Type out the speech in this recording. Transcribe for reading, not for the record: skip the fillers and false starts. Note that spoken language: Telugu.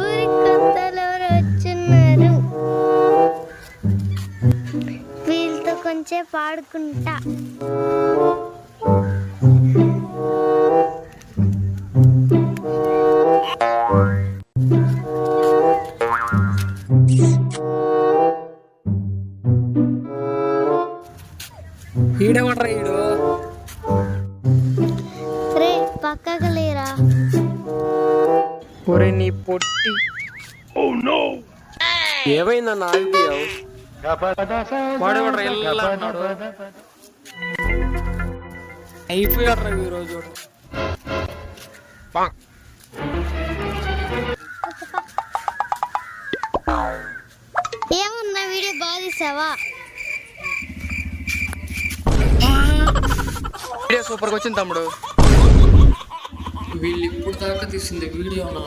ఊరికి కొత్తలు ఎవరు వచ్చున్నారు, వీళ్ళతో కొంచెం పాడుకుంటా. ఈడేమంటారా ఈడు? రే పక్కకు లేరా. ఒరే నీ పొట్టి ఏమైందన్న ఆగిపోయావు? అయిపోయాడు ఈరోజు. ఏమన్నా వీడియో బాగా తీసావా? వీడియో సూపర్గా వచ్చింది తమ్ముడు. వీళ్ళు ఇప్పుడు దాకా తీసింది వీడియోనా?